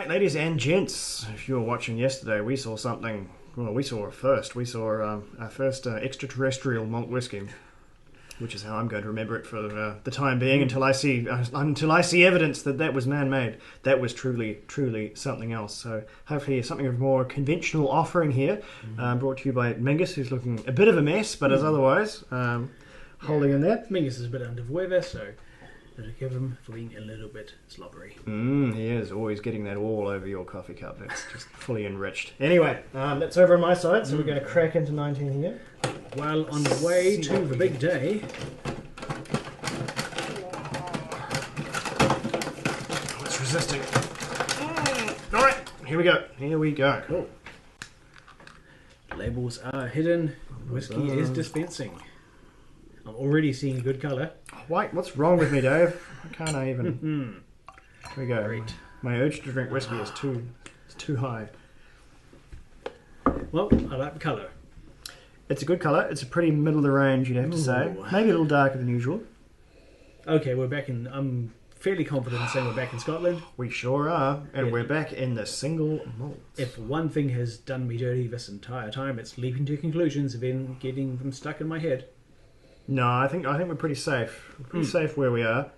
right, ladies and gents, if you were watching yesterday, we saw something. Well, we saw a first. We saw our first extraterrestrial malt whiskey, which is how I'm going to remember it for the time being until I see evidence that that was man-made. That was truly something else. So hopefully something of more conventional offering here, brought to you by Mingus, who's looking a bit of a mess, but as otherwise holding in there. Mingus is a bit under the weather, so to give him for being a little bit slobbery. He is always getting that all over your coffee cup. That's just fully enriched. Anyway, that's over on my side, so we're going to crack into 19 here. Well, on the way to the big day. Oh, it's resisting. All right, here we go. Cool. Labels are hidden. Whiskey is dispensing. I'm already seeing good colour. Wait, what's wrong with me, Dave? I can't even. Here we go. Great. My urge to drink whiskey is too high. Well, I like the colour. It's a good colour. It's a pretty middle of the range, you'd have to say. Maybe a little darker than usual. Okay, we're back in. I'm fairly confident in saying we're back in Scotland. We sure are, and Yeah. we're back in the single malt. If one thing has done me dirty this entire time, it's leaping to conclusions and then getting them stuck in my head. No, I think we're pretty safe. We're pretty safe where we are.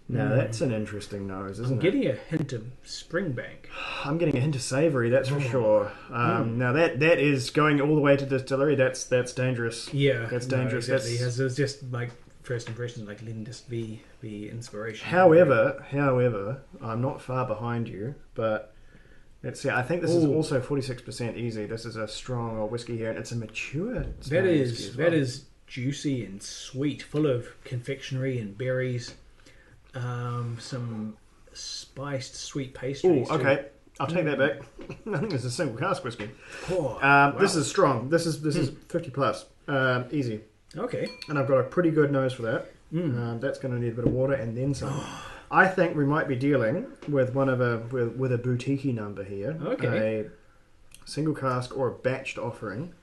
Now that's an interesting nose, isn't I'm it? getting a hint of Springbank. I'm getting a hint of savoury, that's for sure. Now that is going all the way to distillery. That's dangerous. Yeah, That's dangerous. No, exactly. It was just like first impressions, like letting just be inspiration. However, I'm not far behind you, but let's see. I think this is also 46% easy. This is a strong old whiskey here, and it's a mature. That is juicy and sweet, full of confectionery and berries. Some spiced sweet pastries. Oh, okay. I'll take that back. I think it's a single cask whiskey. Oh, wow. This is strong. This is 50 plus. Easy. Okay. And I've got a pretty good nose for that. That's going to need a bit of water and then some. I think we might be dealing with with a boutique number here. Okay. A single cask or a batched offering.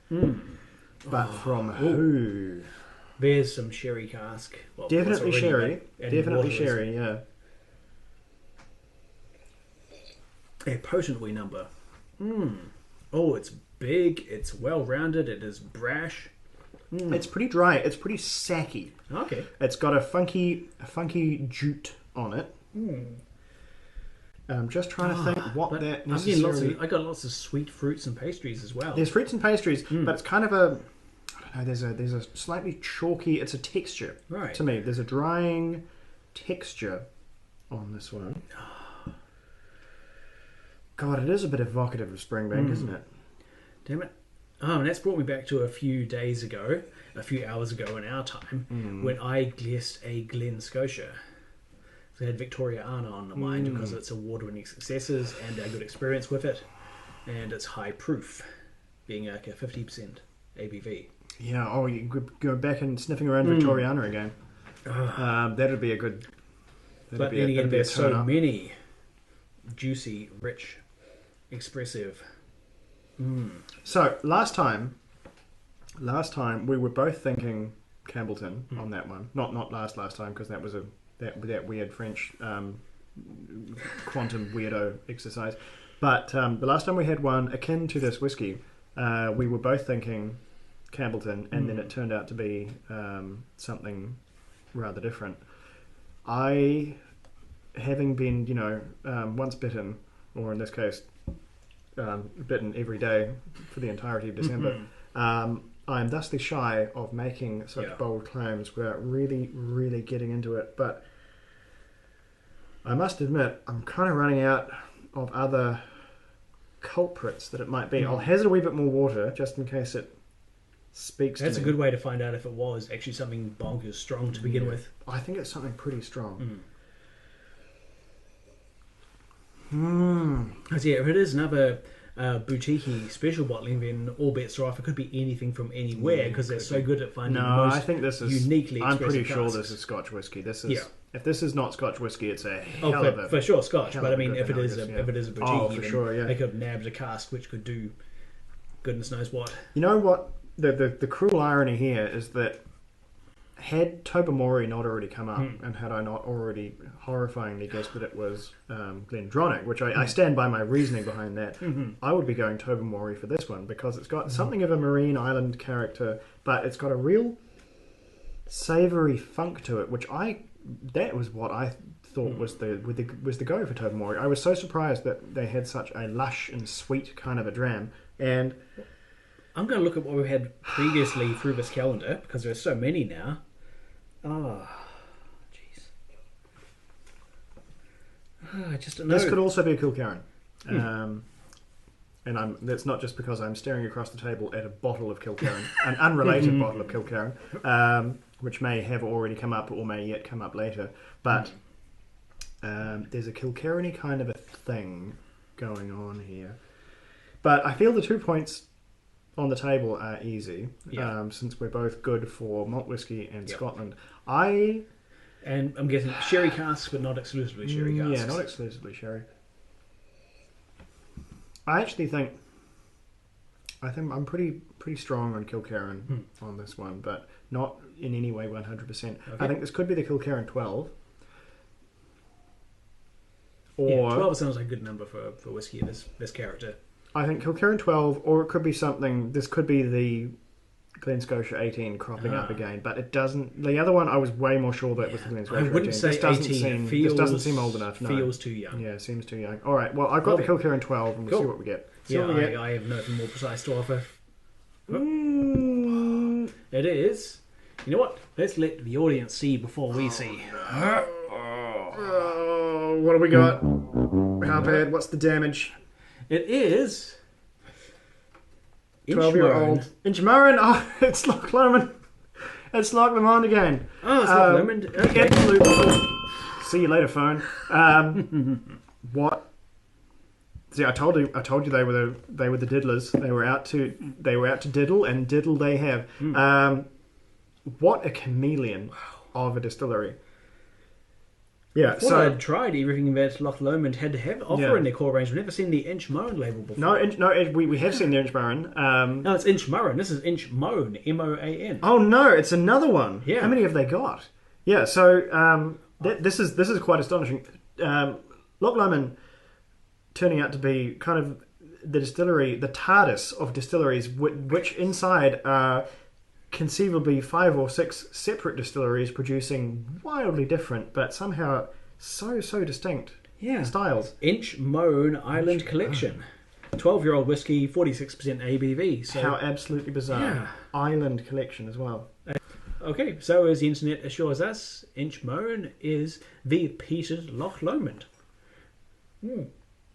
But from who? There's some sherry cask. Well, Definitely what's already sherry. and Definitely water is sherry, yeah. A potent wee number. Oh, it's big. It's well rounded. It is brash. It's pretty dry. It's pretty sacky. Okay. It's got a funky jute on it. I'm just trying to think what that necessarily... I got lots of sweet fruits and pastries as well. There's fruits and pastries, but it's kind of a... I don't know, there's a slightly chalky... It's a texture Right. to me. There's a drying texture on this one. God, it is a bit evocative of Springbank, isn't it? Damn it. Oh, and that's brought me back to a few hours ago in our time, when I guessed a Glen Scotia. So I had Victoria Arna on the mind because it's award-winning successes and a good experience with it, and it's high proof, being like a 50% ABV. Yeah, you could go back and sniffing around Victoriana again. That'd be a good... But then again, there's so many juicy, rich, expressive... So, last time we were both thinking Campbellton on that one. Not last time, because that was that weird French quantum weirdo exercise. But the last time we had one akin to this whiskey, we were both thinking Campbellton, and then it turned out to be something rather different. I, having been, once bitten, or in this case, bitten every day for the entirety of December, I'm thusly shy of making such bold claims without really, really getting into it. But I must admit, I'm kind of running out of other culprits that it might be. I'll hazard a wee bit more water just in case it speaks to me. That's a good way to find out if it was actually something bonkers strong to begin with. I think it's something pretty strong. Because if it is another boutique special bottling, then all bets are off. It could be anything from anywhere because they're so good at finding the most I think this is uniquely I'm pretty expressive sure casks. this is Scotch whiskey. This is if this is not Scotch whiskey, it's a hell of a for sure Scotch. hell But I of a mean, good if it is analogous, a boutique, for sure, yeah. they could have nabbed a cask which could do goodness knows what. You know what? The cruel irony here is that had Tobamori not already come up, and had I not already horrifyingly guessed that it was Glendronach, which I stand by my reasoning behind that, I would be going Tobamori for this one because it's got something of a marine island character, but it's got a real savoury funk to it, which that was what I thought was the go for Tobamori. I was so surprised that they had such a lush and sweet kind of a dram, and I'm going to look at what we had previously through this calendar because there are so many now. Oh, jeez. I just don't know. This could also be a Kilkerran. And that's not just because I'm staring across the table at a bottle of Kilkerran, an unrelated bottle of Kilkerran, which may have already come up or may yet come up later. But there's a Kilkerran-y kind of a thing going on here. But I feel the 2 points on the table are easy, since we're both good for malt whiskey and Scotland. And I'm guessing sherry casks, but not exclusively sherry casks. Yeah, not exclusively sherry. I think I'm pretty strong on Kilkerran on this one, but not in any way 100%. Okay. I think this could be the Kilkerran 12. Or 12 sounds like a good number for whiskey of this character. I think Kilkerran 12, or it could be something. This could be the Glen Scotia 18 cropping up again, but it doesn't. The other one, I was way more sure that was the Glen Scotia 18. I wouldn't say 18. This doesn't seem old enough. No. Feels too young. Yeah, seems too young. All right, well, I've got the Kilkerran 12, and we'll see what we get. I have nothing more precise to offer. It is. You know what? Let's let the audience see before we see. What do we got? How bad? What's the damage? It is 12-year-old Inchmurren. Oh, it's Loch Lomond. It's Loch Lomond again. Oh, it's Loch Lomond. Okay. Absolutely. See you later, phone. What? See, I told you they were the diddlers. They were out to diddle, and diddle they have. What a chameleon of a distillery. Yeah, so I'd tried everything that Loch Lomond had to have offer in their core range. We've never seen the Inchmurren label before. No, we have seen the Inchmurren. No, it's Inchmurren. This is Inchmoan, M-O-A-N. Oh no, it's another one. Yeah. How many have they got? Yeah, so this is quite astonishing. Loch Lomond turning out to be kind of the distillery, the TARDIS of distilleries, which inside are conceivably 5 or 6 separate distilleries producing wildly different but somehow so distinct styles. Inchmoan Island Collection. 12-year-old whiskey, 46% ABV. So how absolutely bizarre. Yeah. Island Collection as well. Okay, so as the internet assures us, Inchmoan is the peated Loch Lomond.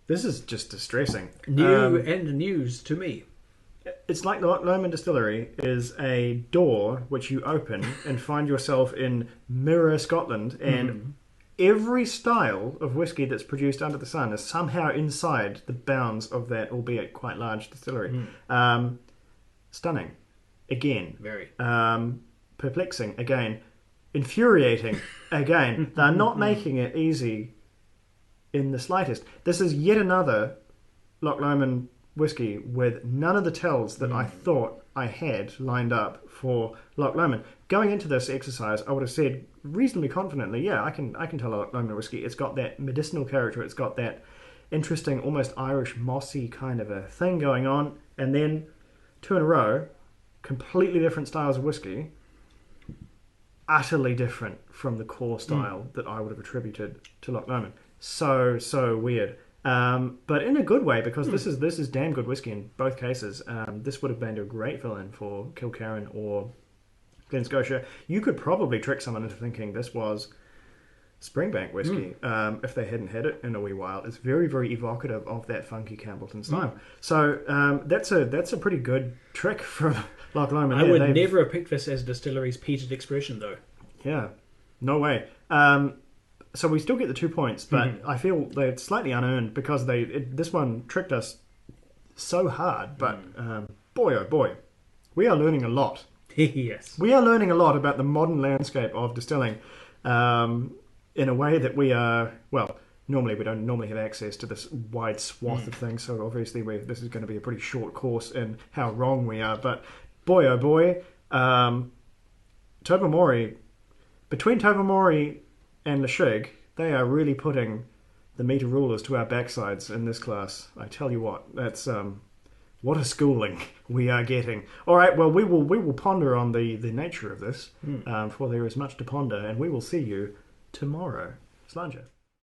This is just distressing. New and news to me. It's like the Loch Lomond Distillery is a door which you open and find yourself in Mirror, Scotland, and every style of whiskey that's produced under the sun is somehow inside the bounds of that, albeit quite large distillery. Stunning. Again. Very. Perplexing. Again. Infuriating. Again. They're not making it easy in the slightest. This is yet another Loch Lomond whiskey with none of the tells that I thought I had lined up for Loch Lomond. Going into this exercise, I would have said reasonably confidently, I can tell a Loch Lomond whiskey. It's got that medicinal character. It's got that interesting, almost Irish mossy kind of a thing going on. And then 2 in a row, completely different styles of whiskey, utterly different from the core style that I would have attributed to Loch Lomond. So weird. But in a good way, because this is damn good whiskey in both cases. This would have been a great fill-in for Kilkerran or Glen Scotia. You could probably trick someone into thinking this was Springbank whiskey if they hadn't had it in a wee while. It's very, very evocative of that funky Campbellton style. So that's a pretty good trick from Loch Lomond. I would never have picked this as distillery's peated expression, though. Yeah, no way. So we still get the 2 points, but I feel they're slightly unearned because this one tricked us so hard. But boy, oh boy, we are learning a lot. Yes. We are learning a lot about the modern landscape of distilling in a way that we are, well, normally we don't normally have access to this wide swath of things. So obviously this is going to be a pretty short course in how wrong we are. But boy, oh boy, Tobermory, between Tobermory and the Shig, they are really putting the meter rulers to our backsides in this class. I tell you what, that's what a schooling we are getting. All right, well, we will ponder on the nature of this, for there is much to ponder, and we will see you tomorrow. Slàinte.